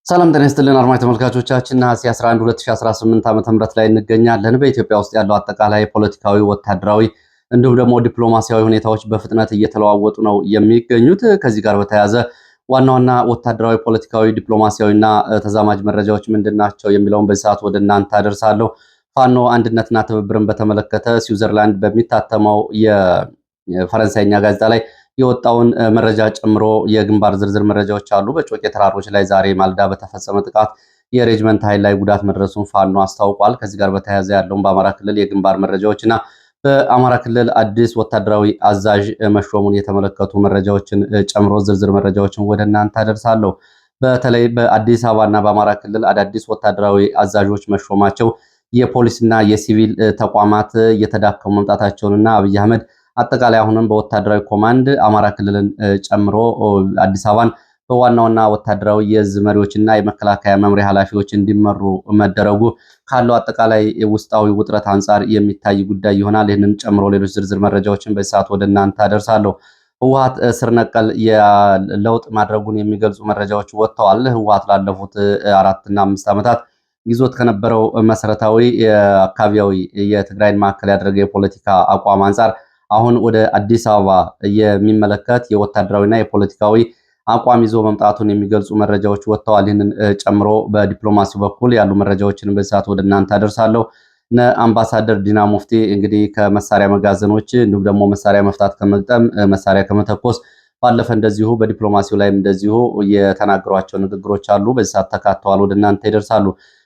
ሰላም ጤና ይስጥልን አድማጭ ተመልካቾቻችን፣ ነሐሴ 11 2018 ዓ.ም ላይ እንገኛለን። በኢትዮጵያ ውስጥ ያለው አጠቃላይ ፖለቲካዊ፣ ወታደራዊ እንዲሁም ደግሞ ዲፕሎማሲያዊ ሁኔታዎች በፍጥነት እየተለዋወጡ ነው የሚገኙት። ከዚህ ጋር በተያያዘ ዋና ዋና ወታደራዊ፣ ፖለቲካዊ፣ ዲፕሎማሲያዊና ተዛማጅ መረጃዎች ምንድናቸው የሚለውን በዚህ ሰዓት ወደ እናንተ አደርሳለሁ። ፋኖ አንድነትና ትብብርን በተመለከተ ስዊዘርላንድ በሚታተመው የፈረንሳይኛ ጋዜጣ ላይ የወጣውን መረጃ ጨምሮ የግንባር ዝርዝር መረጃዎች አሉ። በጮቄ ተራሮች ላይ ዛሬ ማልዳ በተፈጸመ ጥቃት የሬጅመንት ኃይል ላይ ጉዳት መድረሱን ፋኖ አስታውቋል። ከዚህ ጋር በተያያዘ ያለውን በአማራ ክልል የግንባር መረጃዎችና በአማራ ክልል አዲስ ወታደራዊ አዛዥ መሾሙን የተመለከቱ መረጃዎችን ጨምሮ ዝርዝር መረጃዎችን ወደ እናንተ አደርሳለሁ። በተለይ በአዲስ አበባና በአማራ ክልል አዳዲስ ወታደራዊ አዛዦች መሾማቸው የፖሊስና የሲቪል ተቋማት እየተዳከሙ መምጣታቸውንና አብይ አህመድ አጠቃላይ አሁንም በወታደራዊ ኮማንድ አማራ ክልልን ጨምሮ አዲስ አበባን በዋና ዋና ወታደራዊ የእዝ መሪዎችና የመከላከያ መምሪያ ኃላፊዎች እንዲመሩ መደረጉ ካለው አጠቃላይ ውስጣዊ ውጥረት አንጻር የሚታይ ጉዳይ ይሆናል። ይህንን ጨምሮ ሌሎች ዝርዝር መረጃዎችን በዚህ ሰዓት ወደ እናንተ አደርሳለሁ። ህወሓት ስር ነቀል የለውጥ ማድረጉን የሚገልጹ መረጃዎች ወጥተዋል። ህወሓት ላለፉት 4 እና 5 ዓመታት ይዞት ከነበረው መሰረታዊ አካባቢያዊ የትግራይን ማዕከል ያደረገ የፖለቲካ አቋም አንጻር አሁን ወደ አዲስ አበባ የሚመለከት የወታደራዊና የፖለቲካዊ አቋም ይዞ መምጣቱን የሚገልጹ መረጃዎች ወጥተዋል። ይህንን ጨምሮ በዲፕሎማሲው በኩል ያሉ መረጃዎችን በዚህ ሰዓት ወደ እናንተ አደርሳለሁ። አምባሳደር ዲና ሙፍቲ እንግዲህ ከመሳሪያ መጋዘኖች እንዲሁም ደግሞ መሳሪያ መፍታት ከመግጠም መሳሪያ ከመተኮስ ባለፈ እንደዚሁ በዲፕሎማሲው ላይም እንደዚሁ የተናገሯቸው ንግግሮች አሉ። በዚህ ሰዓት ተካተዋል፣ ወደ እናንተ ይደርሳሉ።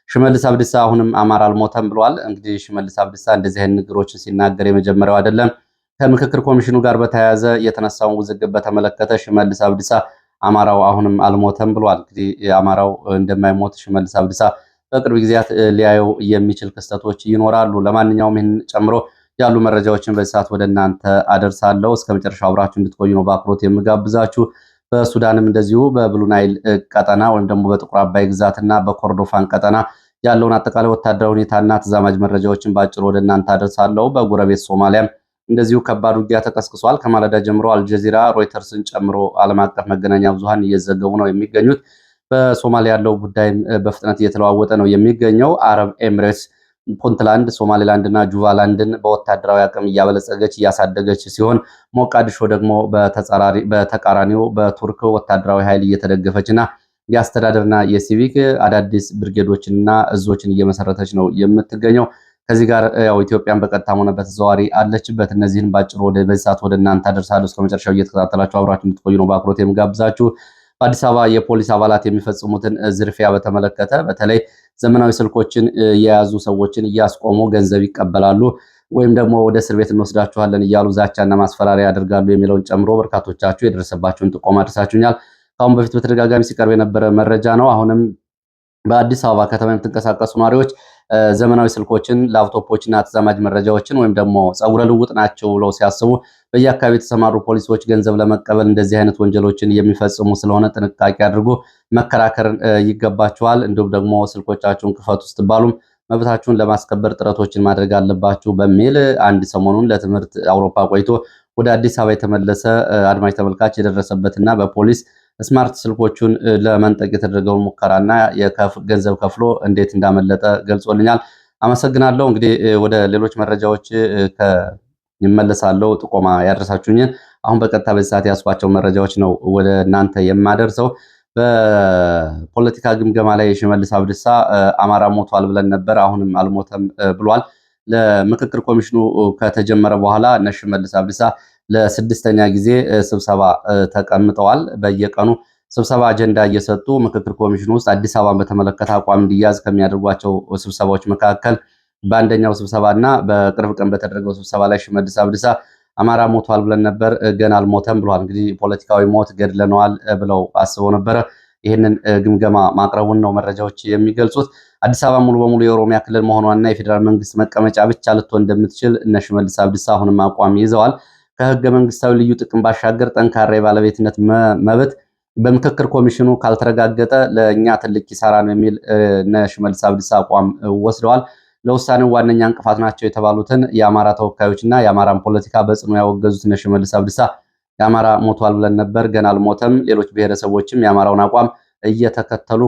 ሽመልስ አብዲሳ አሁንም አማራ አልሞተም ብሏል። እንግዲህ ሽመልስ አብዲሳ እንደዚህ አይነት ንግግሮችን ሲናገር የመጀመሪያው አይደለም። ከምክክር ኮሚሽኑ ጋር በተያያዘ የተነሳውን ውዝግብ በተመለከተ ሽመልስ አብዲሳ አማራው አሁንም አልሞተም ብሏል። እንግዲህ አማራው እንደማይሞት ሽመልስ አብዲሳ በቅርብ ጊዜያት ሊያየው የሚችል ክስተቶች ይኖራሉ። ለማንኛውም ይህን ጨምሮ ያሉ መረጃዎችን በዚህ ሰዓት ወደ እናንተ አደርሳለሁ። እስከ መጨረሻው አብራችሁ እንድትቆዩ ነው በአክብሮት የምጋብዛችሁ። በሱዳንም እንደዚሁ በብሉ ናይል ቀጠና ወይም ደግሞ በጥቁር አባይ ግዛትና በኮርዶፋን ቀጠና ያለውን አጠቃላይ ወታደራዊ ሁኔታና ተዛማጅ መረጃዎችን በአጭሩ ወደ እናንተ አደርሳለሁ። በጎረቤት ሶማሊያም እንደዚሁ ከባድ ውጊያ ተቀስቅሷል። ከማለዳ ጀምሮ አልጀዚራ፣ ሮይተርስን ጨምሮ ዓለም አቀፍ መገናኛ ብዙሃን እየዘገቡ ነው የሚገኙት። በሶማሊያ ያለው ጉዳይም በፍጥነት እየተለዋወጠ ነው የሚገኘው። አረብ ኤምሬትስ ፑንትላንድ፣ ሶማሌላንድ እና ጁባላንድን በወታደራዊ አቅም እያበለጸገች እያሳደገች ሲሆን ሞቃዲሾ ደግሞ በተቃራኒው በቱርክ ወታደራዊ ኃይል እየተደገፈችና የአስተዳደርና የሲቪክ አዳዲስ ብርጌዶችንና እዞችን እየመሰረተች ነው የምትገኘው። ከዚህ ጋር ያው ኢትዮጵያን በቀጥታም ሆነ በተዘዋዋሪ አለችበት። እነዚህን ባጭሩ በዚህ ሰዓት ወደ እናንተ አደርሳለሁ። እስከ መጨረሻው እየተከታተላችሁ አብራችሁ እንድትቆዩ ነው በአክብሮት የምጋብዛችሁ። በአዲስ አበባ የፖሊስ አባላት የሚፈጽሙትን ዝርፊያ በተመለከተ በተለይ ዘመናዊ ስልኮችን የያዙ ሰዎችን እያስቆሙ ገንዘብ ይቀበላሉ ወይም ደግሞ ወደ እስር ቤት እንወስዳችኋለን እያሉ ዛቻና ማስፈራሪያ ያደርጋሉ የሚለውን ጨምሮ በርካቶቻችሁ የደረሰባችሁን ጥቆማ አድርሳችሁኛል። ከአሁን በፊት በተደጋጋሚ ሲቀርብ የነበረ መረጃ ነው። አሁንም በአዲስ አበባ ከተማ የምትንቀሳቀሱ ነዋሪዎች ዘመናዊ ስልኮችን፣ ላፕቶፖችና ተዛማጅ መረጃዎችን ወይም ደግሞ ጸጉረ ልውጥ ናቸው ብለው ሲያስቡ በየአካባቢ የተሰማሩ ፖሊሶች ገንዘብ ለመቀበል እንደዚህ አይነት ወንጀሎችን የሚፈጽሙ ስለሆነ ጥንቃቄ አድርጎ መከራከር ይገባችኋል። እንዲሁም ደግሞ ስልኮቻችሁን ክፈቱ ስትባሉም መብታችሁን ለማስከበር ጥረቶችን ማድረግ አለባችሁ በሚል አንድ ሰሞኑን ለትምህርት አውሮፓ ቆይቶ ወደ አዲስ አበባ የተመለሰ አድማጭ ተመልካች የደረሰበትና በፖሊስ ስማርት ስልኮቹን ለመንጠቅ የተደረገውን ሙከራና ገንዘብ ከፍሎ እንዴት እንዳመለጠ ገልጾልኛል። አመሰግናለሁ። እንግዲህ ወደ ሌሎች መረጃዎች ይመለሳለሁ። ጥቆማ ያደረሳችሁኝን አሁን በቀጥታ በዚህ ሰዓት ያስኳቸው መረጃዎች ነው ወደ እናንተ የማደርሰው። በፖለቲካ ግምገማ ላይ ሽመልስ አብዲሳ አማራ ሞቷል ብለን ነበር፣ አሁንም አልሞተም ብሏል። ለምክክር ኮሚሽኑ ከተጀመረ በኋላ እነ ሽመልስ አብዲሳ ለስድስተኛ ጊዜ ስብሰባ ተቀምጠዋል። በየቀኑ ስብሰባ አጀንዳ እየሰጡ ምክክር ኮሚሽኑ ውስጥ አዲስ አበባን በተመለከተ አቋም እንዲያዝ ከሚያደርጓቸው ስብሰባዎች መካከል በአንደኛው ስብሰባና በቅርብ ቀን በተደረገው ስብሰባ ላይ ሽመልስ አብዲሳ አማራ ሞቷል ብለን ነበር፣ ገና አልሞተም ብሏል። እንግዲህ ፖለቲካዊ ሞት ገድለነዋል ብለው አስበው ነበረ። ይህንን ግምገማ ማቅረቡን ነው መረጃዎች የሚገልጹት። አዲስ አበባ ሙሉ በሙሉ የኦሮሚያ ክልል መሆኗንና የፌዴራል መንግስት መቀመጫ ብቻ ልትሆን እንደምትችል እነ ሽመልስ አብዲሳ አሁንም አቋም ይዘዋል። ከህገ መንግስታዊ ልዩ ጥቅም ባሻገር ጠንካራ የባለቤትነት መብት በምክክር ኮሚሽኑ ካልተረጋገጠ ለእኛ ትልቅ ኪሳራ ነው የሚል እነ ሽመልስ አብዲሳ አቋም ወስደዋል። ለውሳኔው ዋነኛ እንቅፋት ናቸው የተባሉትን የአማራ ተወካዮችና የአማራን ፖለቲካ በጽኑ ያወገዙት እነ ሽመልስ አብዲሳ የአማራ ሞቷል ብለን ነበር፣ ገና አልሞተም፣ ሌሎች ብሔረሰቦችም የአማራውን አቋም እየተከተሉ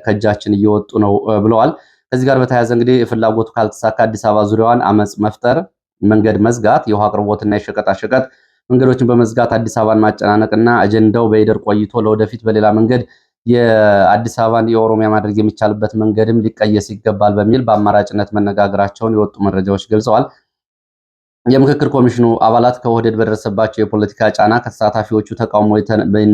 ከእጃችን እየወጡ ነው ብለዋል። ከዚህ ጋር በተያያዘ እንግዲህ ፍላጎቱ ካልተሳካ አዲስ አበባ ዙሪያዋን አመፅ መፍጠር፣ መንገድ መዝጋት፣ የውሃ አቅርቦትና የሸቀጣሸቀጥ መንገዶችን በመዝጋት አዲስ አበባን ማጨናነቅና አጀንዳው በይደር ቆይቶ ለወደፊት በሌላ መንገድ የአዲስ አበባን የኦሮሚያ ማድረግ የሚቻልበት መንገድም ሊቀየስ ይገባል በሚል በአማራጭነት መነጋገራቸውን የወጡ መረጃዎች ገልጸዋል። የምክክር ኮሚሽኑ አባላት ከኦህዴድ በደረሰባቸው የፖለቲካ ጫና ከተሳታፊዎቹ ተቃውሞ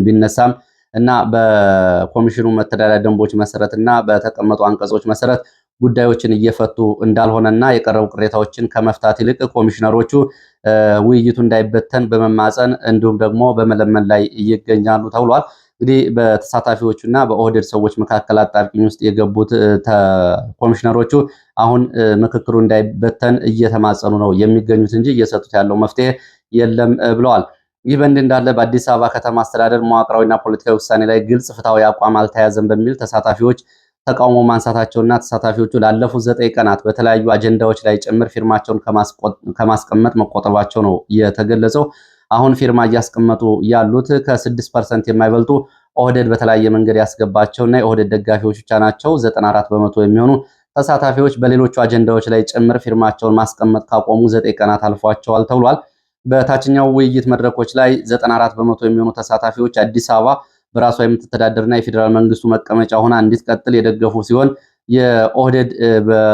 ቢነሳም እና በኮሚሽኑ መተዳደሪያ ደንቦች መሰረት እና በተቀመጡ አንቀጾች መሰረት ጉዳዮችን እየፈቱ እንዳልሆነና የቀረቡ ቅሬታዎችን ከመፍታት ይልቅ ኮሚሽነሮቹ ውይይቱ እንዳይበተን በመማፀን እንዲሁም ደግሞ በመለመን ላይ ይገኛሉ ተብሏል። እንግዲህ በተሳታፊዎቹና በኦህዴድ ሰዎች መካከል አጣብቂኝ ውስጥ የገቡት ኮሚሽነሮቹ አሁን ምክክሩ እንዳይበተን እየተማጸኑ ነው የሚገኙት እንጂ እየሰጡት ያለው መፍትሄ የለም ብለዋል። ይህ በእንዲህ እንዳለ በአዲስ አበባ ከተማ አስተዳደር መዋቅራዊና ፖለቲካዊ ውሳኔ ላይ ግልጽ ፍትሐዊ አቋም አልተያዘም በሚል ተሳታፊዎች ተቃውሞ ማንሳታቸውና ተሳታፊዎቹ ላለፉት 9 ቀናት በተለያዩ አጀንዳዎች ላይ ጭምር ፊርማቸውን ከማስቀመጥ መቆጠባቸው ነው የተገለጸው። አሁን ፊርማ እያስቀመጡ ያሉት ከ6% የማይበልጡ ኦህዴድ በተለያየ መንገድ ያስገባቸውና የኦህዴድ ደጋፊዎች ብቻ ናቸው። 94 በመቶ የሚሆኑ ተሳታፊዎች በሌሎቹ አጀንዳዎች ላይ ጭምር ፊርማቸውን ማስቀመጥ ካቆሙ 9 ቀናት አልፏቸዋል ተብሏል። በታችኛው ውይይት መድረኮች ላይ 94 በመቶ የሚሆኑ ተሳታፊዎች አዲስ አበባ በራሷ የምትተዳደርና የፌዴራል መንግስቱ መቀመጫ ሆና እንድትቀጥል የደገፉ ሲሆን የኦህዴድ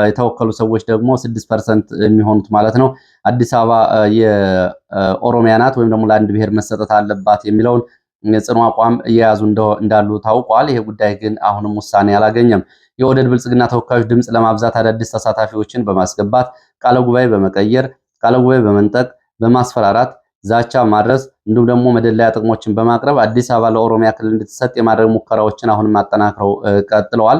የተወከሉ ሰዎች ደግሞ 6% የሚሆኑት ማለት ነው አዲስ አበባ የኦሮሚያ ናት ወይም ደግሞ ለአንድ ብሔር መሰጠት አለባት የሚለውን ጽኑ አቋም እየያዙ እንዳሉ ታውቋል። ይሄ ጉዳይ ግን አሁንም ውሳኔ አላገኘም። የኦህዴድ ብልጽግና ተወካዮች ድምፅ ለማብዛት አዳዲስ ተሳታፊዎችን በማስገባት ቃለ ጉባኤ በመቀየር ቃለ ጉባኤ በመንጠቅ በማስፈራራት ዛቻ ማድረስ እንዲሁም ደግሞ መደለያ ጥቅሞችን በማቅረብ አዲስ አበባ ለኦሮሚያ ክልል እንድትሰጥ የማድረግ ሙከራዎችን አሁንም አጠናክረው ቀጥለዋል።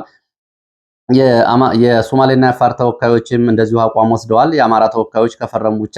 የሶማሌና የአፋር ተወካዮችም እንደዚሁ አቋም ወስደዋል። የአማራ ተወካዮች ከፈረሙ ብቻ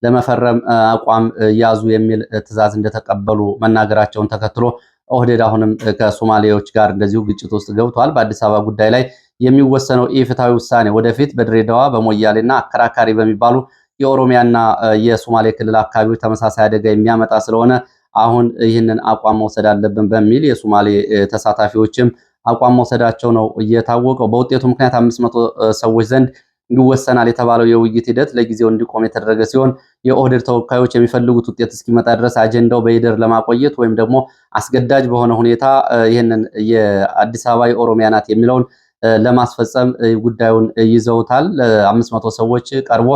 ለመፈረም አቋም ያዙ የሚል ትዕዛዝ እንደተቀበሉ መናገራቸውን ተከትሎ ኦህዴድ አሁንም ከሶማሌዎች ጋር እንደዚሁ ግጭት ውስጥ ገብቷል። በአዲስ አበባ ጉዳይ ላይ የሚወሰነው ኢፍትሐዊ ውሳኔ ወደፊት በድሬዳዋ በሞያሌና አከራካሪ በሚባሉ የኦሮሚያና የሶማሌ ክልል አካባቢዎች ተመሳሳይ አደጋ የሚያመጣ ስለሆነ አሁን ይህንን አቋም መውሰድ አለብን በሚል የሶማሌ ተሳታፊዎችም አቋም መውሰዳቸው ነው እየታወቀው። በውጤቱ ምክንያት 500 ሰዎች ዘንድ ይወሰናል የተባለው የውይይት ሂደት ለጊዜው እንዲቆም የተደረገ ሲሆን የኦህዴድ ተወካዮች የሚፈልጉት ውጤት እስኪመጣ ድረስ አጀንዳው በይደር ለማቆየት ወይም ደግሞ አስገዳጅ በሆነ ሁኔታ ይህንን የአዲስ አበባ የኦሮሚያ ናት የሚለውን ለማስፈጸም ጉዳዩን ይዘውታል። 500 ሰዎች ቀርቦ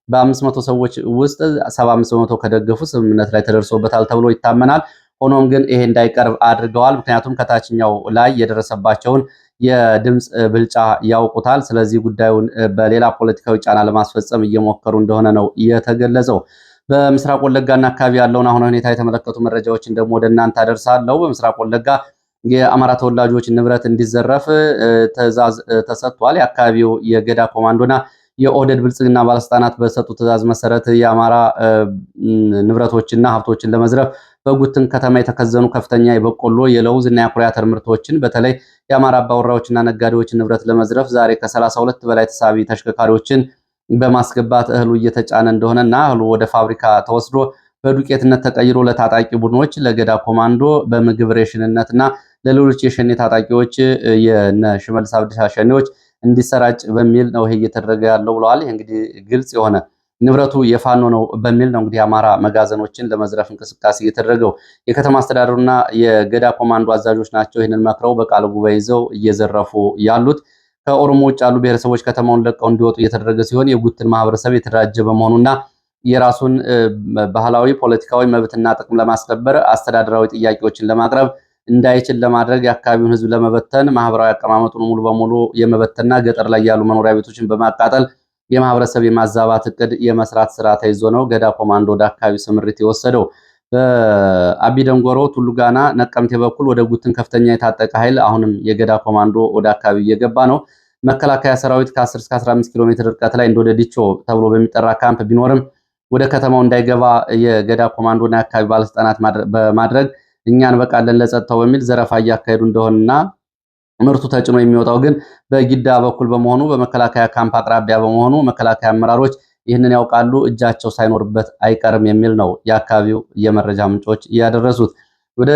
በ500 ሰዎች ውስጥ 75 በመቶ ከደገፉ ስምምነት ላይ ተደርሶበታል ተብሎ ይታመናል። ሆኖም ግን ይሄ እንዳይቀርብ አድርገዋል። ምክንያቱም ከታችኛው ላይ የደረሰባቸውን የድምፅ ብልጫ ያውቁታል። ስለዚህ ጉዳዩን በሌላ ፖለቲካዊ ጫና ለማስፈጸም እየሞከሩ እንደሆነ ነው የተገለጸው። በምስራቅ ወለጋና አካባቢ ያለውን አሁን ሁኔታ የተመለከቱ መረጃዎችን ደግሞ ወደ እናንተ አደርሳለሁ። በምስራቅ ወለጋ የአማራ ተወላጆች ንብረት እንዲዘረፍ ትዕዛዝ ተሰጥቷል። የአካባቢው የገዳ ኮማንዶና የኦህዴድ ብልጽግና ባለስልጣናት በሰጡት ትዕዛዝ መሰረት የአማራ ንብረቶችና ሀብቶችን ለመዝረፍ በጉትን ከተማ የተከዘኑ ከፍተኛ የበቆሎ የለውዝ እና የአኩሪ አተር ምርቶችን በተለይ የአማራ አባወራዎችና ነጋዴዎችን ንብረት ለመዝረፍ ዛሬ ከ32 በላይ ተሳቢ ተሽከርካሪዎችን በማስገባት እህሉ እየተጫነ እንደሆነና እህሉ ወደ ፋብሪካ ተወስዶ በዱቄትነት ተቀይሮ ለታጣቂ ቡድኖች ለገዳ ኮማንዶ በምግብ ሬሽንነትና ለሌሎች የሸኔ ታጣቂዎች የነ ሽመልስ አብዲሳ ሸኔዎች እንዲሰራጭ በሚል ነው ይሄ እየተደረገ ያለው ብለዋል። ይሄ እንግዲህ ግልጽ የሆነ ንብረቱ የፋኖ ነው በሚል ነው እንግዲህ አማራ መጋዘኖችን ለመዝረፍ እንቅስቃሴ እየተደረገው። የከተማ አስተዳደሩና የገዳ ኮማንዶ አዛዦች ናቸው ይህንን መክረው በቃለ ጉባኤ ይዘው እየዘረፉ ያሉት። ከኦሮሞ ውጭ ያሉ ብሔረሰቦች ከተማውን ለቀው እንዲወጡ እየተደረገ ሲሆን የጉትን ማህበረሰብ የተደራጀ በመሆኑና የራሱን ባህላዊ ፖለቲካዊ መብትና ጥቅም ለማስከበር አስተዳደራዊ ጥያቄዎችን ለማቅረብ እንዳይችል ለማድረግ የአካባቢውን ሕዝብ ለመበተን ማህበራዊ አቀማመጡን ሙሉ በሙሉ የመበተንና ገጠር ላይ ያሉ መኖሪያ ቤቶችን በማቃጠል የማህበረሰብ የማዛባት እቅድ የመስራት ስራ ተይዞ ነው ገዳ ኮማንዶ ወደ አካባቢ ስምሪት የወሰደው። በአቢደንጎሮ ቱሉጋና ነቀምቴ በኩል ወደ ጉትን ከፍተኛ የታጠቀ ኃይል አሁንም የገዳ ኮማንዶ ወደ አካባቢ እየገባ ነው። መከላከያ ሰራዊት ከ10 እስከ 15 ኪሎ ሜትር ርቀት ላይ እንደወደ ዲቾ ተብሎ በሚጠራ ካምፕ ቢኖርም ወደ ከተማው እንዳይገባ የገዳ ኮማንዶና የአካባቢ ባለስልጣናት በማድረግ እኛን በቃለን ለጸጥታው በሚል ዘረፋ እያካሄዱ እንደሆነና ምርቱ ተጭኖ የሚወጣው ግን በጊዳ በኩል በመሆኑ በመከላከያ ካምፕ አቅራቢያ በመሆኑ መከላከያ አመራሮች ይህንን ያውቃሉ፣ እጃቸው ሳይኖርበት አይቀርም የሚል ነው የአካባቢው የመረጃ ምንጮች ያደረሱት። ወደ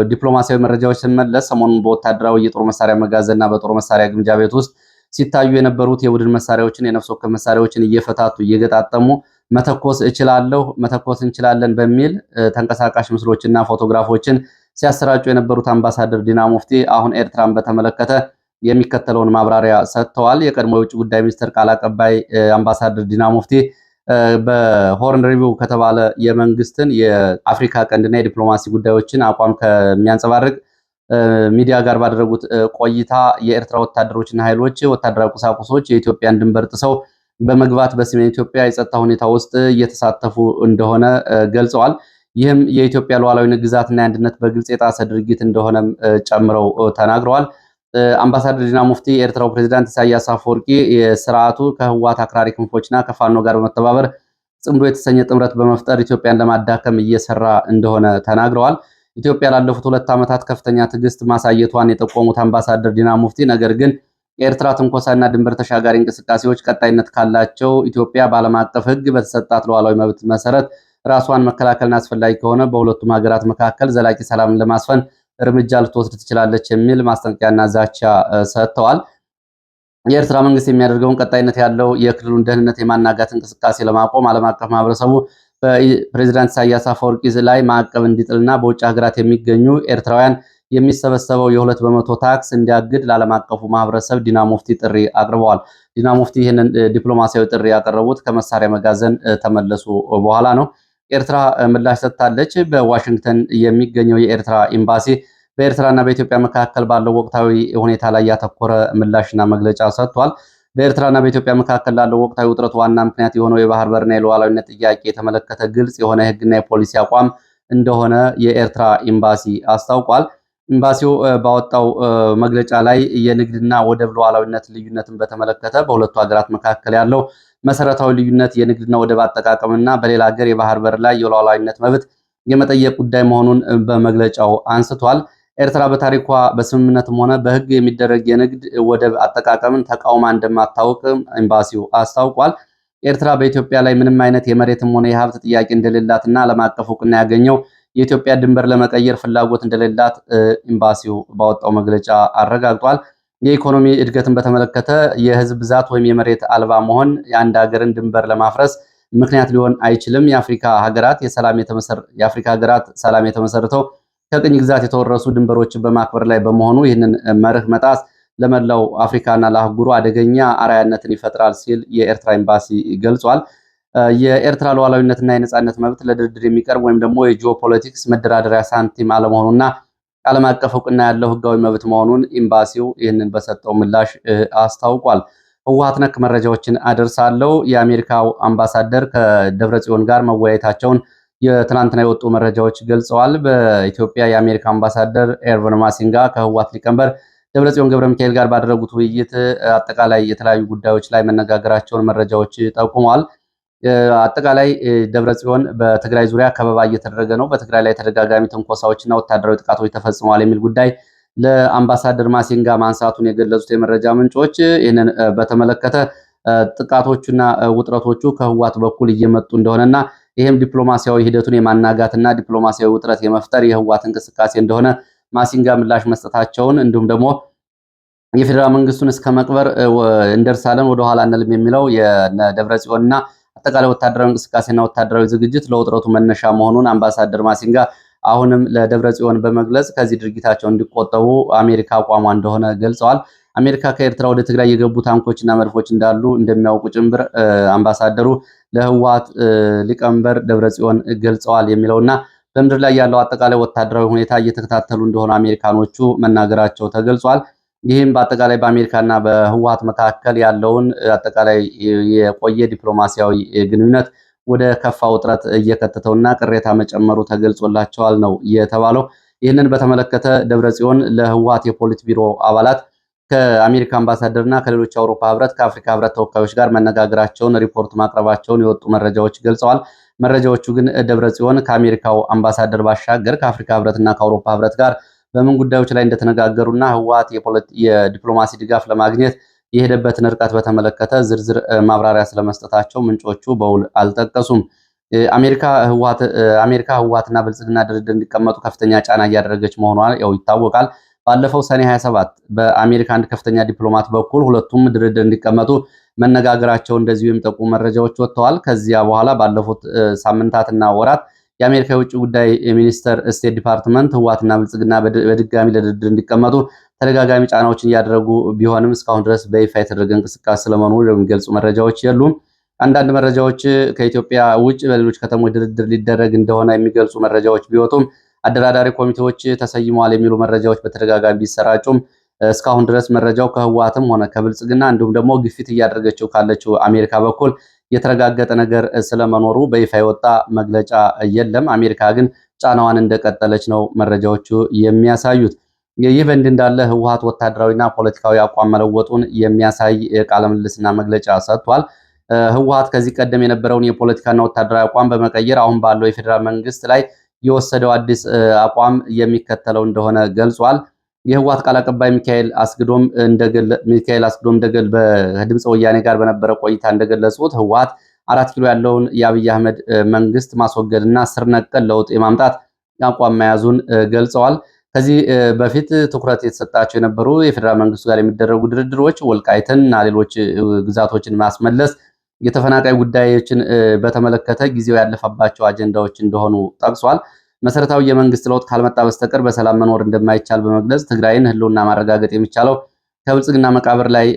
ዲፕሎማሲያዊ መረጃዎች ስንመለስ ሰሞኑን በወታደራዊ የጦር መሳሪያ መጋዘንና በጦር መሳሪያ ግምጃ ቤት ውስጥ ሲታዩ የነበሩት የቡድን መሳሪያዎችን የነፍስ ወከፍ መሳሪያዎችን እየፈታቱ እየገጣጠሙ መተኮስ እችላለሁ፣ መተኮስ እንችላለን በሚል ተንቀሳቃሽ ምስሎችና ፎቶግራፎችን ሲያሰራጩ የነበሩት አምባሳደር ዲና ሙፍቲ አሁን ኤርትራን በተመለከተ የሚከተለውን ማብራሪያ ሰጥተዋል። የቀድሞ የውጭ ጉዳይ ሚኒስትር ቃል አቀባይ አምባሳደር ዲና ሙፍቲ በሆርን ሪቪው ከተባለ የመንግስትን የአፍሪካ ቀንድና የዲፕሎማሲ ጉዳዮችን አቋም ከሚያንጸባርቅ ሚዲያ ጋር ባደረጉት ቆይታ የኤርትራ ወታደሮችና ኃይሎች ወታደራዊ ቁሳቁሶች የኢትዮጵያን ድንበር ጥሰው በመግባት በሰሜን ኢትዮጵያ የጸጥታ ሁኔታ ውስጥ እየተሳተፉ እንደሆነ ገልጸዋል። ይህም የኢትዮጵያ ሉዓላዊነት ግዛትና የአንድነት በግልጽ የጣሰ ድርጊት እንደሆነም ጨምረው ተናግረዋል። አምባሳደር ዲና ሙፍቲ የኤርትራው ፕሬዝዳንት ኢሳያስ አፈወርቂ የስርዓቱ ከህወሓት አክራሪ ክንፎችና ከፋኖ ጋር በመተባበር ጽምዶ የተሰኘ ጥምረት በመፍጠር ኢትዮጵያን ለማዳከም እየሰራ እንደሆነ ተናግረዋል። ኢትዮጵያ ላለፉት 2 ዓመታት ከፍተኛ ትዕግስት ማሳየቷን የጠቆሙት አምባሳደር ዲና ሙፍቲ ነገር ግን የኤርትራ ትንኮሳና ድንበር ተሻጋሪ እንቅስቃሴዎች ቀጣይነት ካላቸው ኢትዮጵያ በዓለም አቀፍ ሕግ በተሰጣት ሉዓላዊ መብት መሰረት ራሷን መከላከልና አስፈላጊ ከሆነ በሁለቱም ሀገራት መካከል ዘላቂ ሰላምን ለማስፈን እርምጃ ልትወስድ ትችላለች የሚል ማስጠንቀቂያና ዛቻ ሰጥተዋል። የኤርትራ መንግስት የሚያደርገውን ቀጣይነት ያለው የክልሉን ደህንነት የማናጋት እንቅስቃሴ ለማቆም ዓለም አቀፍ ማህበረሰቡ በፕሬዝዳንት ኢሳያስ አፈወርቂ ላይ ማዕቀብ እንዲጥልና በውጭ ሀገራት የሚገኙ ኤርትራውያን የሚሰበሰበው የ2% ታክስ እንዲያግድ ለዓለም አቀፉ ማህበረሰብ ዲና ሙፍቲ ጥሪ አቅርበዋል። ዲና ሙፍቲ ይህንን ዲፕሎማሲያዊ ጥሪ ያቀረቡት ከመሳሪያ መጋዘን ተመለሱ በኋላ ነው። ኤርትራ ምላሽ ሰጥታለች። በዋሽንግተን የሚገኘው የኤርትራ ኤምባሲ በኤርትራና በኢትዮጵያ መካከል ባለው ወቅታዊ ሁኔታ ላይ ያተኮረ ምላሽና መግለጫ ሰጥቷል። በኤርትራና በኢትዮጵያ መካከል ላለው ወቅታዊ ውጥረት ዋና ምክንያት የሆነው የባህር በርና የሉዓላዊነት ጥያቄ የተመለከተ ግልጽ የሆነ የሕግና የፖሊሲ አቋም እንደሆነ የኤርትራ ኤምባሲ አስታውቋል። ኤምባሲው ባወጣው መግለጫ ላይ የንግድና ወደብ ሉዓላዊነት ልዩነትን በተመለከተ በሁለቱ ሀገራት መካከል ያለው መሰረታዊ ልዩነት የንግድና ወደብ አጠቃቀምና በሌላ ሀገር የባህር በር ላይ የሉዓላዊነት መብት የመጠየቅ ጉዳይ መሆኑን በመግለጫው አንስቷል። ኤርትራ በታሪኳ በስምምነትም ሆነ በሕግ የሚደረግ የንግድ ወደብ አጠቃቀምን ተቃውማ እንደማታውቅ ኤምባሲው አስታውቋል። ኤርትራ በኢትዮጵያ ላይ ምንም አይነት የመሬትም ሆነ የሀብት ጥያቄ እንደሌላትና ዓለም አቀፍ እውቅና ያገኘው የኢትዮጵያ ድንበር ለመቀየር ፍላጎት እንደሌላት ኤምባሲው ባወጣው መግለጫ አረጋግጧል። የኢኮኖሚ እድገትን በተመለከተ የህዝብ ብዛት ወይም የመሬት አልባ መሆን የአንድ ሀገርን ድንበር ለማፍረስ ምክንያት ሊሆን አይችልም። የአፍሪካ ሀገራት ሰላም የተመሰረተው ከቅኝ ግዛት የተወረሱ ድንበሮችን በማክበር ላይ በመሆኑ ይህንን መርህ መጣስ ለመላው አፍሪካና ለአህጉሩ አደገኛ አርአያነትን ይፈጥራል ሲል የኤርትራ ኤምባሲ ገልጿል። የኤርትራ ሉዓላዊነትና የነጻነት መብት ለድርድር የሚቀርብ ወይም ደግሞ የጂኦፖለቲክስ መደራደሪያ ሳንቲም አለመሆኑና ዓለም አቀፍ እውቅና ያለው ህጋዊ መብት መሆኑን ኤምባሲው ይህንን በሰጠው ምላሽ አስታውቋል። ህወሓት ነክ መረጃዎችን አደርሳለሁ። የአሜሪካው አምባሳደር ከደብረጽዮን ጋር መወያየታቸውን የትናንትና የወጡ መረጃዎች ገልጸዋል። በኢትዮጵያ የአሜሪካ አምባሳደር ኤርቨን ማሲንጋ ከህወሓት ሊቀመንበር ደብረጽዮን ገብረ ሚካኤል ጋር ባደረጉት ውይይት አጠቃላይ የተለያዩ ጉዳዮች ላይ መነጋገራቸውን መረጃዎች ጠቁመዋል። አጠቃላይ ደብረጽዮን በትግራይ ዙሪያ ከበባ እየተደረገ ነው፣ በትግራይ ላይ ተደጋጋሚ ትንኮሳዎችና ወታደራዊ ጥቃቶች ተፈጽመዋል የሚል ጉዳይ ለአምባሳደር ማሲንጋ ማንሳቱን የገለጹት የመረጃ ምንጮች ይህንን በተመለከተ ጥቃቶቹና ውጥረቶቹ ከህወሓት በኩል እየመጡ እንደሆነና ይህም ዲፕሎማሲያዊ ሂደቱን የማናጋትና ዲፕሎማሲያዊ ውጥረት የመፍጠር የህወሓት እንቅስቃሴ እንደሆነ ማሲንጋ ምላሽ መስጠታቸውን እንዲሁም ደግሞ የፌዴራል መንግስቱን እስከ መቅበር እንደርሳለን ወደኋላ አንልም የሚለው የደብረጽዮንና አጠቃላይ ወታደራዊ እንቅስቃሴና ወታደራዊ ዝግጅት ለውጥረቱ መነሻ መሆኑን አምባሳደር ማሲንጋ አሁንም ለደብረጽዮን በመግለጽ ከዚህ ድርጊታቸው እንዲቆጠቡ አሜሪካ አቋሟ እንደሆነ ገልጸዋል። አሜሪካ ከኤርትራ ወደ ትግራይ የገቡ ታንኮችና መድፎች እንዳሉ እንደሚያውቁ ጭምር አምባሳደሩ ለህወሓት ሊቀመንበር ደብረጽዮን ገልጸዋል የሚለውና በምድር ላይ ያለው አጠቃላይ ወታደራዊ ሁኔታ እየተከታተሉ እንደሆነ አሜሪካኖቹ መናገራቸው ተገልጿል። ይህም በአጠቃላይ በአሜሪካና በህወሓት መካከል ያለውን አጠቃላይ የቆየ ዲፕሎማሲያዊ ግንኙነት ወደ ከፋ ውጥረት እየከተተውና ቅሬታ መጨመሩ ተገልጾላቸዋል ነው የተባለው። ይህንን በተመለከተ ደብረጽዮን ለህወሓት የፖሊት ቢሮ አባላት ከአሜሪካ አምባሳደርና ከሌሎች የአውሮፓ ህብረት ከአፍሪካ ህብረት ተወካዮች ጋር መነጋገራቸውን ሪፖርት ማቅረባቸውን የወጡ መረጃዎች ገልጸዋል። መረጃዎቹ ግን ደብረጽዮን ከአሜሪካው አምባሳደር ባሻገር ከአፍሪካ ህብረትና ከአውሮፓ ህብረት ጋር በምን ጉዳዮች ላይ እንደተነጋገሩና ህወሓት የዲፕሎማሲ ድጋፍ ለማግኘት የሄደበትን ርቀት በተመለከተ ዝርዝር ማብራሪያ ስለመስጠታቸው ምንጮቹ በውል አልጠቀሱም። አሜሪካ ህወሓትና ብልጽግና ድርድር እንዲቀመጡ ከፍተኛ ጫና እያደረገች መሆኗ ያው ይታወቃል። ባለፈው ሰኔ 27 በአሜሪካ አንድ ከፍተኛ ዲፕሎማት በኩል ሁለቱም ድርድር እንዲቀመጡ መነጋገራቸው እንደዚሁ የሚጠቁሙ መረጃዎች ወጥተዋል። ከዚያ በኋላ ባለፉት ሳምንታትና ወራት የአሜሪካ የውጭ ጉዳይ ሚኒስተር ስቴት ዲፓርትመንት ህወሓትና ብልጽግና በድጋሚ ለድርድር እንዲቀመጡ ተደጋጋሚ ጫናዎችን እያደረጉ ቢሆንም እስካሁን ድረስ በይፋ የተደረገ እንቅስቃሴ ስለመኖሩ የሚገልጹ መረጃዎች የሉም። አንዳንድ መረጃዎች ከኢትዮጵያ ውጭ በሌሎች ከተሞች ድርድር ሊደረግ እንደሆነ የሚገልጹ መረጃዎች ቢወጡም አደራዳሪ ኮሚቴዎች ተሰይመዋል የሚሉ መረጃዎች በተደጋጋሚ ቢሰራጩም እስካሁን ድረስ መረጃው ከህወሓትም ሆነ ከብልጽግና እንዲሁም ደግሞ ግፊት እያደረገችው ካለችው አሜሪካ በኩል የተረጋገጠ ነገር ስለመኖሩ በይፋ የወጣ መግለጫ የለም። አሜሪካ ግን ጫናዋን እንደቀጠለች ነው መረጃዎቹ የሚያሳዩት። ይህ በእንዲህ እንዳለ ህወሓት ወታደራዊና ፖለቲካዊ አቋም መለወጡን የሚያሳይ ቃለ ምልልስና መግለጫ ሰጥቷል። ህወሓት ከዚህ ቀደም የነበረውን የፖለቲካና ወታደራዊ አቋም በመቀየር አሁን ባለው የፌዴራል መንግስት ላይ የወሰደው አዲስ አቋም የሚከተለው እንደሆነ ገልጿል። የህወሓት ቃል አቀባይ ሚካኤል አስግዶም በድምፀ ወያኔ ጋር በነበረ ቆይታ እንደገለጹት ህወሓት 4 ኪሎ ያለውን የአብይ አህመድ መንግስት ማስወገድና ስር ነቀል ለውጥ የማምጣት አቋም መያዙን ገልጸዋል። ከዚህ በፊት ትኩረት የተሰጣቸው የነበሩ የፌዴራል መንግስቱ ጋር የሚደረጉ ድርድሮች ወልቃይትን እና ሌሎች ግዛቶችን ማስመለስ፣ የተፈናቃይ ጉዳዮችን በተመለከተ ጊዜው ያለፈባቸው አጀንዳዎች እንደሆኑ ጠቅሷል። መሰረታዊ የመንግስት ለውጥ ካልመጣ በስተቀር በሰላም መኖር እንደማይቻል በመግለጽ ትግራይን ህልውና ማረጋገጥ የሚቻለው ከብልጽግና መቃብር ላይ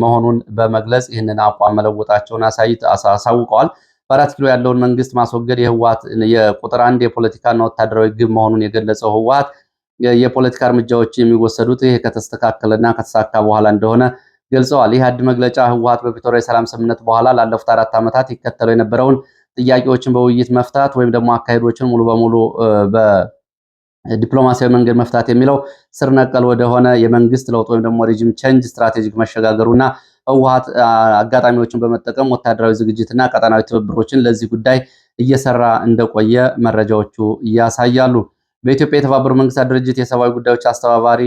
መሆኑን በመግለጽ ይህንን አቋም መለወጣቸውን አሳውቀዋል። በ4 ኪሎ ያለውን መንግስት ማስወገድ የህወሓት የቁጥር 1 የፖለቲካና ወታደራዊ ግብ መሆኑን የገለጸው ህወሓት የፖለቲካ እርምጃዎች የሚወሰዱት ይሄ ከተስተካከለና ከተሳካ በኋላ እንደሆነ ገልጸዋል። ይህ አዲስ መግለጫ ህወሓት በፕሪቶሪያ የሰላም ስምምነት በኋላ ላለፉት 4 ዓመታት ይከተለው የነበረውን ጥያቄዎችን በውይይት መፍታት ወይም ደግሞ አካሄዶችን ሙሉ በሙሉ በዲፕሎማሲያዊ መንገድ መፍታት የሚለው ስር ነቀል ወደሆነ የመንግስት ለውጥ ወይም ደግሞ ሪጅም ቼንጅ ስትራቴጂክ መሸጋገሩና ህወሓት አጋጣሚዎችን በመጠቀም ወታደራዊ ዝግጅትና ቀጠናዊ ትብብሮችን ለዚህ ጉዳይ እየሰራ እንደቆየ መረጃዎቹ ያሳያሉ። በኢትዮጵያ የተባበሩት መንግስታት ድርጅት የሰብአዊ ጉዳዮች አስተባባሪ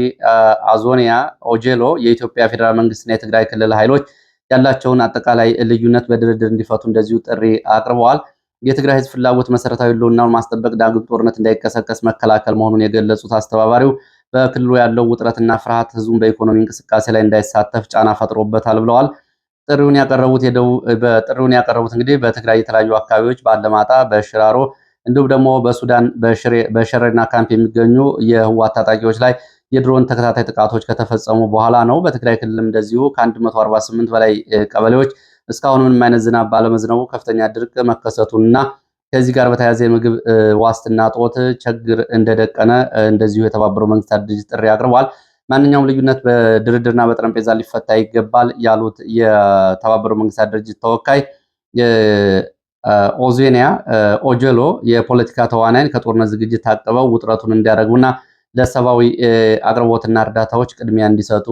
አዞኒያ ኦጄሎ የኢትዮጵያ ፌዴራል መንግስትና የትግራይ ክልል ኃይሎች ያላቸውን አጠቃላይ ልዩነት በድርድር እንዲፈቱ እንደዚሁ ጥሪ አቅርበዋል። የትግራይ ህዝብ ፍላጎት መሰረታዊ ህልውናውን ማስጠበቅ፣ ዳግም ጦርነት እንዳይቀሰቀስ መከላከል መሆኑን የገለጹት አስተባባሪው በክልሉ ያለው ውጥረትና ፍርሃት ህዝቡን በኢኮኖሚ እንቅስቃሴ ላይ እንዳይሳተፍ ጫና ፈጥሮበታል ብለዋል። ጥሪውን ያቀረቡት እንግዲህ በትግራይ የተለያዩ አካባቢዎች በአለማጣ፣ በሽራሮ እንዲሁም ደግሞ በሱዳን በሸረሪና ካምፕ የሚገኙ የህወሓት ታጣቂዎች ላይ የድሮን ተከታታይ ጥቃቶች ከተፈጸሙ በኋላ ነው። በትግራይ ክልልም እንደዚሁ ከ148 በላይ ቀበሌዎች እስካሁን ምንም አይነት ዝናብ ባለመዝነቡ ከፍተኛ ድርቅ መከሰቱንና ከዚህ ጋር በተያያዘ የምግብ ዋስትና ጦት ችግር እንደደቀነ እንደዚሁ የተባበሩት መንግስታት ድርጅት ጥሪ አቅርቧል። ማንኛውም ልዩነት በድርድርና በጠረጴዛ ሊፈታ ይገባል ያሉት የተባበሩት መንግስታት ድርጅት ተወካይ ኦጄሎ የፖለቲካ ተዋናይን ከጦርነት ዝግጅት ታቅበው ውጥረቱን እንዲያረግቡና ለሰብአዊ አቅርቦትና እርዳታዎች ቅድሚያ እንዲሰጡ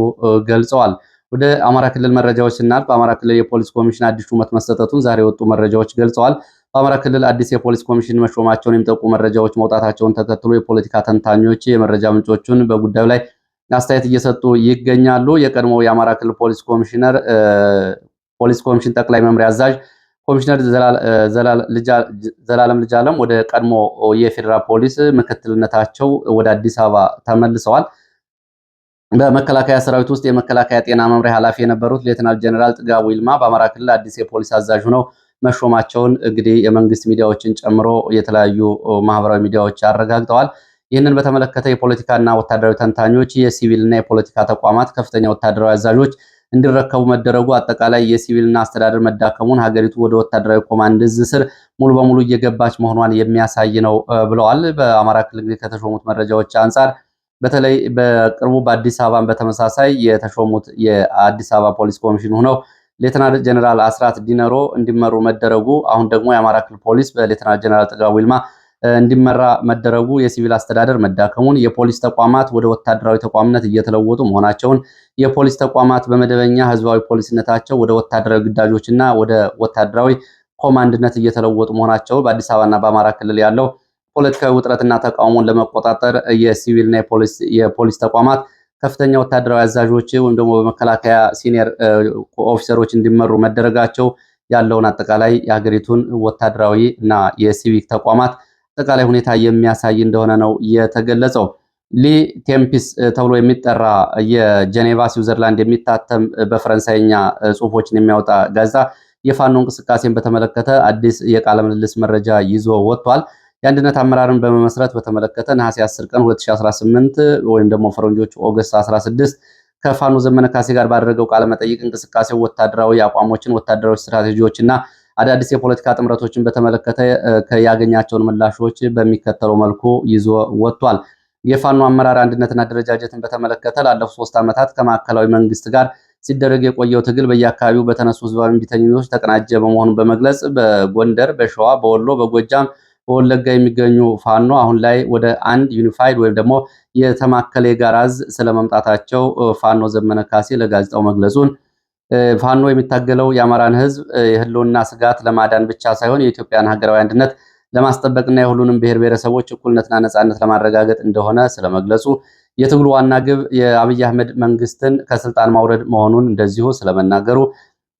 ገልጸዋል። ወደ አማራ ክልል መረጃዎች ስናልፍ በአማራ ክልል የፖሊስ ኮሚሽን አዲስ ሹመት መሰጠቱን ዛሬ የወጡ መረጃዎች ገልጸዋል። በአማራ ክልል አዲስ የፖሊስ ኮሚሽን መሾማቸውን የሚጠቁሙ መረጃዎች መውጣታቸውን ተከትሎ የፖለቲካ ተንታኞች የመረጃ ምንጮቹን በጉዳዩ ላይ አስተያየት እየሰጡ ይገኛሉ። የቀድሞው የአማራ ክልል ፖሊስ ኮሚሽን ጠቅላይ መምሪያ አዛዥ ኮሚሽነር ዘላለም ልጅአለም ወደ ቀድሞ የፌዴራል ፖሊስ ምክትልነታቸው ወደ አዲስ አበባ ተመልሰዋል። በመከላከያ ሰራዊት ውስጥ የመከላከያ ጤና መምሪያ ኃላፊ የነበሩት ሌተናል ጀነራል ጥጋቡ ይልማ በአማራ ክልል አዲስ የፖሊስ አዛዥ ሆነው መሾማቸውን እንግዲህ የመንግስት ሚዲያዎችን ጨምሮ የተለያዩ ማህበራዊ ሚዲያዎች አረጋግጠዋል። ይህንን በተመለከተ የፖለቲካና ወታደራዊ ተንታኞች የሲቪልና የፖለቲካ ተቋማት ከፍተኛ ወታደራዊ አዛዦች እንዲረከቡ መደረጉ አጠቃላይ የሲቪልና አስተዳደር መዳከሙን፣ ሀገሪቱ ወደ ወታደራዊ ኮማንድ እዝ ስር ሙሉ በሙሉ እየገባች መሆኗን የሚያሳይ ነው ብለዋል። በአማራ ክልል ከተሾሙት መረጃዎች አንጻር በተለይ በቅርቡ በአዲስ አበባን በተመሳሳይ የተሾሙት የአዲስ አበባ ፖሊስ ኮሚሽን ሆነው ሌተናል ጀነራል አስራት ዲነሮ እንዲመሩ መደረጉ፣ አሁን ደግሞ የአማራ ክልል ፖሊስ በሌተናል ጀነራል ጥጋቡ ይልማ እንዲመራ መደረጉ የሲቪል አስተዳደር መዳከሙን፣ የፖሊስ ተቋማት ወደ ወታደራዊ ተቋምነት እየተለወጡ መሆናቸውን፣ የፖሊስ ተቋማት በመደበኛ ህዝባዊ ፖሊስነታቸው ወደ ወታደራዊ ግዳጆችና ወደ ወታደራዊ ኮማንድነት እየተለወጡ መሆናቸው በአዲስ አበባና በአማራ ክልል ያለው ፖለቲካዊ ውጥረትና ተቃውሞን ለመቆጣጠር የሲቪልና የፖሊስ ተቋማት ከፍተኛ ወታደራዊ አዛዦች ወይም ደግሞ በመከላከያ ሲኒየር ኦፊሰሮች እንዲመሩ መደረጋቸው ያለውን አጠቃላይ የሀገሪቱን ወታደራዊ እና የሲቪክ ተቋማት አጠቃላይ ሁኔታ የሚያሳይ እንደሆነ ነው የተገለጸው። ሊ ቴምፒስ ተብሎ የሚጠራ የጄኔቫ ስዊዘርላንድ የሚታተም በፈረንሳይኛ ጽሁፎችን የሚያወጣ ጋዜጣ የፋኖ እንቅስቃሴን በተመለከተ አዲስ የቃለ ምልልስ መረጃ ይዞ ወጥቷል። የአንድነት አመራርን በመመስረት በተመለከተ ነሐሴ 10 ቀን 2018 ወይም ደግሞ ፈረንጆቹ ኦገስት 16 ከፋኖ ዘመነ ካሴ ጋር ባደረገው ቃለ መጠይቅ እንቅስቃሴው ወታደራዊ አቋሞችን፣ ወታደራዊ ስትራቴጂዎችና አዳዲስ የፖለቲካ ጥምረቶችን በተመለከተ ያገኛቸውን ምላሾች በሚከተለው መልኩ ይዞ ወጥቷል። የፋኖ አመራር አንድነትና አደረጃጀትን በተመለከተ ላለፉት 3 ዓመታት ከማዕከላዊ መንግስት ጋር ሲደረግ የቆየው ትግል በየአካባቢው በተነሱ ህዝባዊ እምቢተኝነቶች ተቀናጀ በመሆኑን በመግለጽ በጎንደር፣ በሸዋ፣ በወሎ፣ በጎጃም፣ በወለጋ የሚገኙ ፋኖ አሁን ላይ ወደ አንድ ዩኒፋይድ ወይም ደግሞ የተማከለ የጋራ እዝ ስለመምጣታቸው ፋኖ ዘመነ ካሴ ለጋዜጣው መግለጹን ፋኖ የሚታገለው የአማራን ህዝብ የህልውና ስጋት ለማዳን ብቻ ሳይሆን የኢትዮጵያን ሀገራዊ አንድነት ለማስጠበቅና የሁሉንም ብሔር ብሔረሰቦች እኩልነትና ነጻነት ለማረጋገጥ እንደሆነ ስለመግለጹ የትግሉ ዋና ግብ የአብይ አህመድ መንግስትን ከስልጣን ማውረድ መሆኑን እንደዚሁ ስለመናገሩ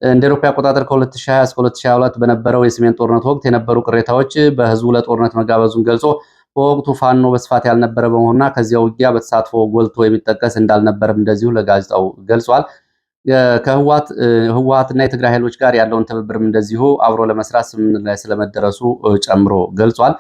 እንደ አውሮፓ አቆጣጠር ከ2020 እስከ 2022 በነበረው የሰሜን ጦርነት ወቅት የነበሩ ቅሬታዎች በህዝቡ ለጦርነት መጋበዙን ገልጾ በወቅቱ ፋኖ በስፋት ያልነበረ በመሆኑና ከዚያ ውጊያ በተሳትፎ ጎልቶ የሚጠቀስ እንዳልነበረም እንደዚሁ ለጋዜጣው ገልጿል። ከህወሓትና የትግራይ ኃይሎች ጋር ያለውን ትብብርም እንደዚሁ አብሮ ለመስራት ስምምነት ላይ ስለመደረሱ ጨምሮ ገልጿል።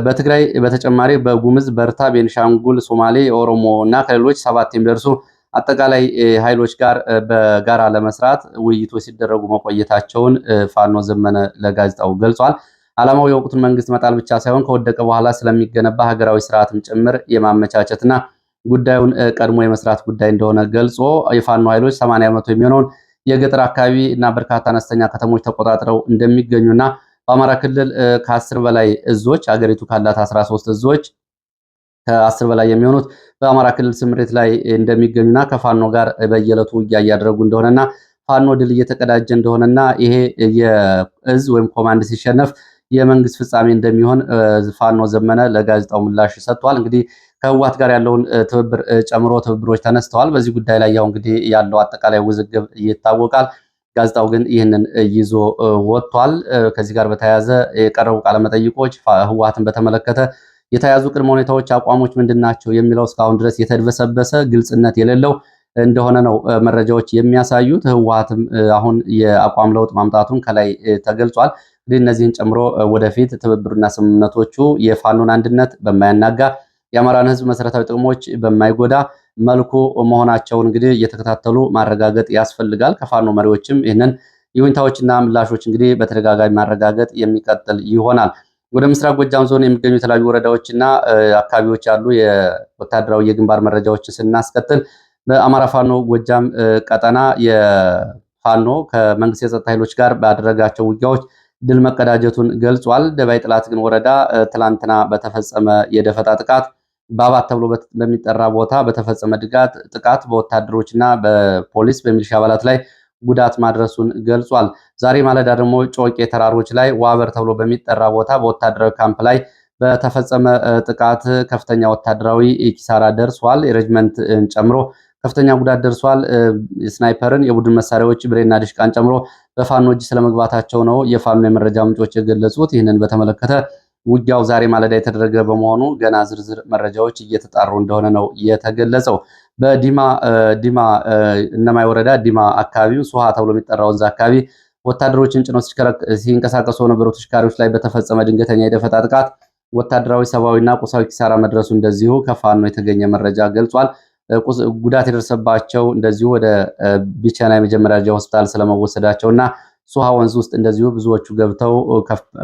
በትግራይ በተጨማሪ በጉምዝ፣ በርታ፣ ቤንሻንጉል፣ ሶማሌ፣ ኦሮሞ እና ከሌሎች 7 የሚደርሱ አጠቃላይ ኃይሎች ጋር በጋራ ለመስራት ውይይቶች ሲደረጉ መቆየታቸውን ፋኖ ዘመነ ለጋዜጣው ገልጿል። ዓላማው የወቅቱን መንግስት መጣል ብቻ ሳይሆን ከወደቀ በኋላ ስለሚገነባ ሀገራዊ ስርዓትም ጭምር የማመቻቸትና ጉዳዩን ቀድሞ የመስራት ጉዳይ እንደሆነ ገልጾ የፋኖ ኃይሎች 80% የሚሆነውን የገጠር አካባቢ እና በርካታ አነስተኛ ከተሞች ተቆጣጥረው እንደሚገኙና በአማራ ክልል ከ10 በላይ እዞች አገሪቱ ካላት 13 እዞች ከ10 በላይ የሚሆኑት በአማራ ክልል ስምሪት ላይ እንደሚገኙና ከፋኖ ጋር በየዕለቱ ውጊያ እያደረጉ እንደሆነና ፋኖ ድል እየተቀዳጀ እንደሆነና ይሄ የእዝ ወይም ኮማንድ ሲሸነፍ የመንግስት ፍጻሜ እንደሚሆን ፋኖ ዘመነ ለጋዜጣው ምላሽ ሰጥቷል። እንግዲህ ከህወሓት ጋር ያለውን ትብብር ጨምሮ ትብብሮች ተነስተዋል። በዚህ ጉዳይ ላይ ያው እንግዲህ ያለው አጠቃላይ ውዝግብ ይታወቃል። ጋዜጣው ግን ይህንን ይዞ ወጥቷል። ከዚህ ጋር በተያያዘ የቀረቡ ቃለመጠይቆች ህወሓትን በተመለከተ የተያዙ ቅድመ ሁኔታዎች፣ አቋሞች ምንድናቸው የሚለው እስካሁን ድረስ የተድበሰበሰ ግልጽነት የሌለው እንደሆነ ነው መረጃዎች የሚያሳዩት። ህወሓትም አሁን የአቋም ለውጥ ማምጣቱን ከላይ ተገልጿል። እንግዲህ እነዚህን ጨምሮ ወደፊት ትብብርና ስምምነቶቹ የፋኖን አንድነት በማያናጋ የአማራን ህዝብ መሰረታዊ ጥቅሞች በማይጎዳ መልኩ መሆናቸውን እንግዲህ እየተከታተሉ ማረጋገጥ ያስፈልጋል። ከፋኖ መሪዎችም ይህንን ይሁንታዎችና ምላሾች እንግዲህ በተደጋጋሚ ማረጋገጥ የሚቀጥል ይሆናል። ወደ ምስራቅ ጎጃም ዞን የሚገኙ የተለያዩ ወረዳዎችና አካባቢዎች ያሉ የወታደራዊ የግንባር መረጃዎችን ስናስከትል በአማራ ፋኖ ጎጃም ቀጠና የፋኖ ከመንግስት የጸጥታ ኃይሎች ጋር ባደረጋቸው ውጊያዎች ድል መቀዳጀቱን ገልጿል። ደባይ ጥላት ግን ወረዳ ትላንትና በተፈጸመ የደፈጣ ጥቃት ባባት ተብሎ በሚጠራ ቦታ በተፈጸመ ጥቃት በወታደሮችና በፖሊስ በሚሊሻ አባላት ላይ ጉዳት ማድረሱን ገልጿል። ዛሬ ማለዳ ደግሞ ጮቄ ተራሮች ላይ ዋበር ተብሎ በሚጠራ ቦታ በወታደራዊ ካምፕ ላይ በተፈጸመ ጥቃት ከፍተኛ ወታደራዊ ኪሳራ ደርሷል። የሬጅመንት ጨምሮ ከፍተኛ ጉዳት ደርሷል። ስናይፐርን፣ የቡድን መሳሪያዎች፣ ብሬና ዲሽቃን ጨምሮ በፋኖ እጅ ስለመግባታቸው ነው የፋኖ የመረጃ ምንጮች የገለጹት። ይህንን በተመለከተ ውጊያው ዛሬ ማለዳ የተደረገ በመሆኑ ገና ዝርዝር መረጃዎች እየተጣሩ እንደሆነ ነው የተገለጸው። በዲማ እነማይ ወረዳ ዲማ አካባቢ ሱሃ ተብሎ የሚጠራው ወንዝ አካባቢ ወታደሮችን ጭነው ሲንቀሳቀሱ የነበሩ ተሽከርካሪዎች ላይ በተፈጸመ ድንገተኛ የደፈጣ ጥቃት ወታደራዊ፣ ሰብአዊና ቁሳዊ ኪሳራ መድረሱ እንደዚሁ ከፋኖ የተገኘ መረጃ ገልጿል። ጉዳት የደረሰባቸው እንደዚሁ ወደ ቢቸና የመጀመሪያ ደረጃ ሆስፒታል ስለመወሰዳቸውና ሱሃ ወንዝ ውስጥ እንደዚሁ ብዙዎቹ ገብተው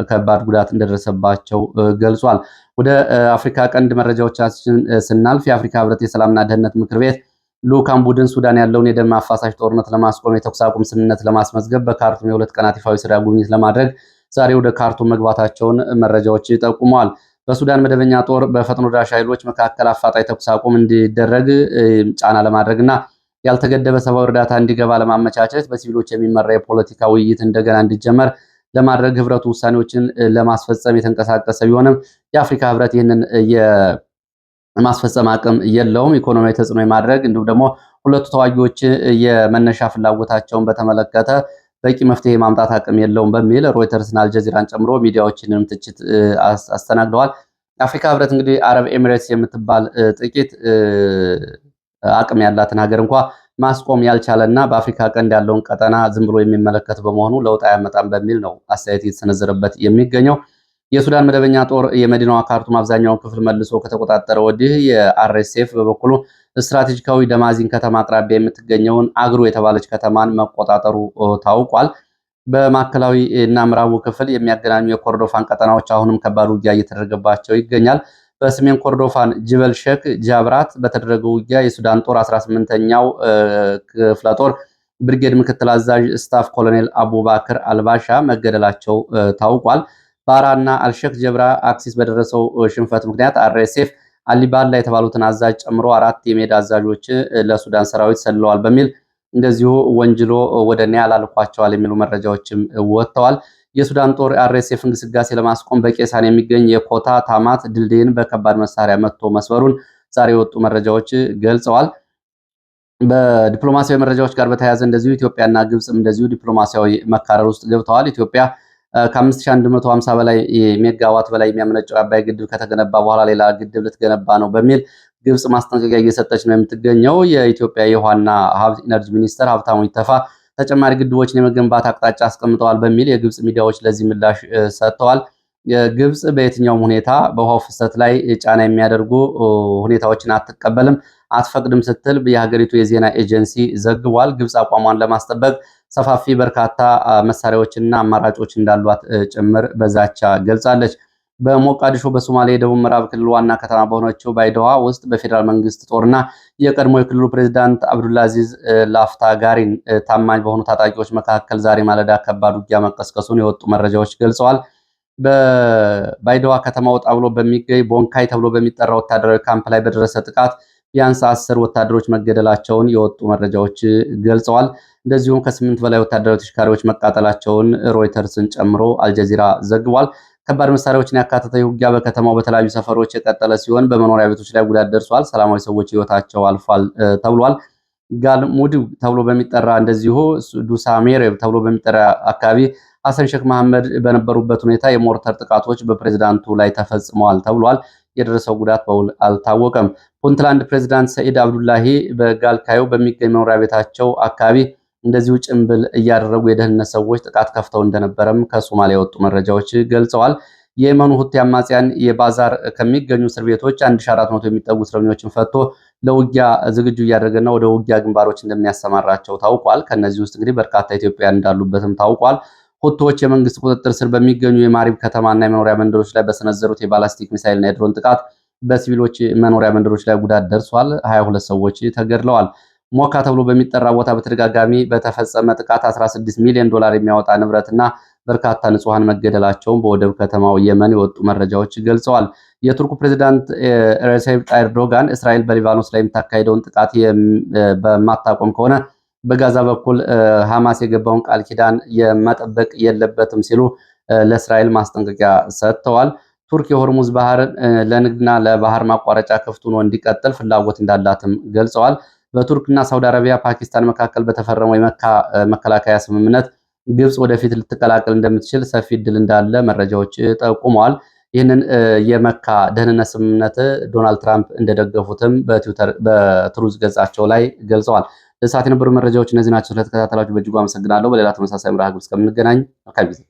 ከባድ ጉዳት እንደደረሰባቸው ገልጿል። ወደ አፍሪካ ቀንድ መረጃዎቻችን ስናልፍ የአፍሪካ ህብረት የሰላምና ደህንነት ምክር ቤት ልዑካን ቡድን ሱዳን ያለውን የደም አፋሳሽ ጦርነት ለማስቆም የተኩስ አቁም ስምምነት ለማስመዝገብ በካርቱም የ2 ቀናት ይፋዊ ስራ ጉብኝት ለማድረግ ዛሬ ወደ ካርቱም መግባታቸውን መረጃዎች ጠቁመዋል። በሱዳን መደበኛ ጦር በፈጥኖ ደራሽ ኃይሎች መካከል አፋጣኝ ተኩስ አቁም እንዲደረግ ጫና ለማድረግና ያልተገደበ ሰብአዊ እርዳታ እንዲገባ ለማመቻቸት በሲቪሎች የሚመራ የፖለቲካ ውይይት እንደገና እንዲጀመር ለማድረግ ህብረቱ ውሳኔዎችን ለማስፈጸም የተንቀሳቀሰ ቢሆንም የአፍሪካ ህብረት ይህንን የማስፈጸም አቅም የለውም። ኢኮኖሚያዊ ተጽዕኖ የማድረግ እንዲሁም ደግሞ ሁለቱ ተዋጊዎች የመነሻ ፍላጎታቸውን በተመለከተ በቂ መፍትሄ ማምጣት አቅም የለውም በሚል ሮይተርስና አልጀዚራን ጨምሮ ሚዲያዎችንም ትችት አስተናግደዋል። አፍሪካ ህብረት እንግዲህ አረብ ኤሚሬትስ የምትባል ጥቂት አቅም ያላትን ሀገር እንኳ ማስቆም ያልቻለና በአፍሪካ ቀንድ ያለውን ቀጠና ዝም ብሎ የሚመለከት በመሆኑ ለውጥ አያመጣም በሚል ነው አስተያየት እየተሰነዘረበት የሚገኘው። የሱዳን መደበኛ ጦር የመዲናዋ ካርቱም አብዛኛውን ክፍል መልሶ ከተቆጣጠረ ወዲህ የአርኤስኤፍ በበኩሉ ስትራቴጂካዊ ደማዚን ከተማ አቅራቢያ የምትገኘውን አግሮ የተባለች ከተማን መቆጣጠሩ ታውቋል። በማዕከላዊ እና ምዕራቡ ክፍል የሚያገናኙ የኮርዶፋን ቀጠናዎች አሁንም ከባድ ውጊያ እየተደረገባቸው ይገኛል። በሰሜን ኮርዶፋን ጅበል ሼክ ጃብራት በተደረገው ውጊያ የሱዳን ጦር 18ኛው ክፍለ ጦር ብርጌድ ምክትል አዛዥ ስታፍ ኮሎኔል አቡባክር አልባሻ መገደላቸው ታውቋል። ባራና አልሼክ ጀብራ አክሲስ በደረሰው ሽንፈት ምክንያት አርኤስኤፍ አሊባላ የተባሉትን አዛዥ ጨምሮ 4 የሜዳ አዛዦች ለሱዳን ሰራዊት ሰልለዋል በሚል እንደዚሁ ወንጅሎ ወደ ኒያላ ልኳቸዋል የሚሉ መረጃዎችም ወጥተዋል። የሱዳን ጦር አርኤስኤፍ እንቅስቃሴ ለማስቆም በቄሳን የሚገኝ የኮታ ታማት ድልድይን በከባድ መሳሪያ መጥቶ መስበሩን ዛሬ የወጡ መረጃዎች ገልጸዋል። በዲፕሎማሲያዊ መረጃዎች ጋር በተያያዘ እንደዚሁ ኢትዮጵያና ግብፅም እንደዚሁ ዲፕሎማሲያዊ መካረር ውስጥ ገብተዋል። ኢትዮጵያ ከ5150 በላይ ሜጋዋት በላይ የሚያመነጨው አባይ ግድብ ከተገነባ በኋላ ሌላ ግድብ ልትገነባ ነው በሚል ግብፅ ማስጠንቀቂያ እየሰጠች ነው የምትገኘው። የኢትዮጵያ የውሃና ሀብት ኢነርጂ ሚኒስተር ሀብታሙ ኢተፋ ተጨማሪ ግድቦችን የመገንባት አቅጣጫ አስቀምጠዋል በሚል የግብፅ ሚዲያዎች ለዚህ ምላሽ ሰጥተዋል። ግብፅ በየትኛውም ሁኔታ በውሃው ፍሰት ላይ ጫና የሚያደርጉ ሁኔታዎችን አትቀበልም፣ አትፈቅድም ስትል የሀገሪቱ የዜና ኤጀንሲ ዘግቧል። ግብፅ አቋሟን ለማስጠበቅ ሰፋፊ በርካታ መሳሪያዎችና አማራጮች እንዳሏት ጭምር በዛቻ ገልጻለች። በሞቃዲሾ በሶማሌ የደቡብ ምዕራብ ክልል ዋና ከተማ በሆነችው ባይዶዋ ውስጥ በፌዴራል መንግስት ጦርና የቀድሞ የክልሉ ፕሬዝዳንት አብዱልአዚዝ ላፍታ ጋሪን ታማኝ በሆኑ ታጣቂዎች መካከል ዛሬ ማለዳ ከባድ ውጊያ መቀስቀሱን የወጡ መረጃዎች ገልጸዋል። በባይዶዋ ከተማ ወጣ ብሎ በሚገኝ ቦንካይ ተብሎ በሚጠራ ወታደራዊ ካምፕ ላይ በደረሰ ጥቃት ቢያንስ 10 ወታደሮች መገደላቸውን የወጡ መረጃዎች ገልጸዋል። እንደዚሁም ከ8 በላይ ወታደራዊ ተሽከርካሪዎች መቃጠላቸውን ሮይተርስን ጨምሮ አልጀዚራ ዘግቧል። ከባድ መሳሪያዎችን ያካተተ ውጊያ በከተማው በተለያዩ ሰፈሮች የቀጠለ ሲሆን በመኖሪያ ቤቶች ላይ ጉዳት ደርሷል። ሰላማዊ ሰዎች ህይወታቸው አልፏል ተብሏል። ጋልሙድ ተብሎ በሚጠራ እንደዚሁ ዱሳሜር ተብሎ በሚጠራ አካባቢ ሐሰን ሼክ መሐመድ በነበሩበት ሁኔታ የሞርተር ጥቃቶች በፕሬዝዳንቱ ላይ ተፈጽመዋል ተብሏል። የደረሰው ጉዳት በውል አልታወቀም። ፑንትላንድ ፕሬዝዳንት ሰኢድ አብዱላሂ በጋልካዮ በሚገኝ መኖሪያ ቤታቸው አካባቢ እንደዚሁ ጭንብል እያደረጉ የደህንነት ሰዎች ጥቃት ከፍተው እንደነበረም ከሶማሊያ የወጡ መረጃዎች ገልጸዋል። የየመኑ ሁቲ አማጽያን የባዛር ከሚገኙ እስር ቤቶች 1400 የሚጠጉ እስረኞችን ፈቶ ለውጊያ ዝግጁ እያደረገና ወደ ውጊያ ግንባሮች እንደሚያሰማራቸው ታውቋል። ከነዚህ ውስጥ እንግዲህ በርካታ ኢትዮጵያውያን እንዳሉበትም ታውቋል። ሁቲዎች የመንግስት ቁጥጥር ስር በሚገኙ የማሪብ ከተማና የመኖሪያ መንደሮች ላይ በሰነዘሩት የባላስቲክ ሚሳይልና የድሮን ጥቃት በሲቪሎች መኖሪያ መንደሮች ላይ ጉዳት ደርሷል። 22 ሰዎች ተገድለዋል። ሞካ ተብሎ በሚጠራ ቦታ በተደጋጋሚ በተፈጸመ ጥቃት 16 ሚሊዮን ዶላር የሚያወጣ ንብረትና በርካታ ንጹሃን መገደላቸውን በወደብ ከተማው የመን የወጡ መረጃዎች ገልጸዋል። የቱርኩ ፕሬዝዳንት ሬሴፕ ጣይብ ኤርዶጋን እስራኤል በሊባኖስ ላይ የምታካሄደውን ጥቃት በማታቆም ከሆነ በጋዛ በኩል ሐማስ የገባውን ቃል ኪዳን የመጠበቅ የለበትም ሲሉ ለእስራኤል ማስጠንቀቂያ ሰጥተዋል። ቱርክ የሆርሙዝ ባህር ለንግድና ለባህር ማቋረጫ ክፍት ሆኖ እንዲቀጥል ፍላጎት እንዳላትም ገልጸዋል። በቱርክና ሳውዲ አረቢያ ፓኪስታን መካከል በተፈረመው የመካ መከላከያ ስምምነት ግብጽ ወደፊት ልትቀላቀል እንደምትችል ሰፊ እድል እንዳለ መረጃዎች ጠቁመዋል። ይህንን የመካ ደህንነት ስምምነት ዶናልድ ትራምፕ እንደደገፉትም በትሩዝ ገጻቸው ላይ ገልጸዋል። ለሰዓት የነበሩ መረጃዎች እነዚህ ናቸው። ስለተከታተላችሁ በእጅጉ አመሰግናለሁ። በሌላ ተመሳሳይ መርሃ ግብር እስከምንገናኝ መልካም ጊዜ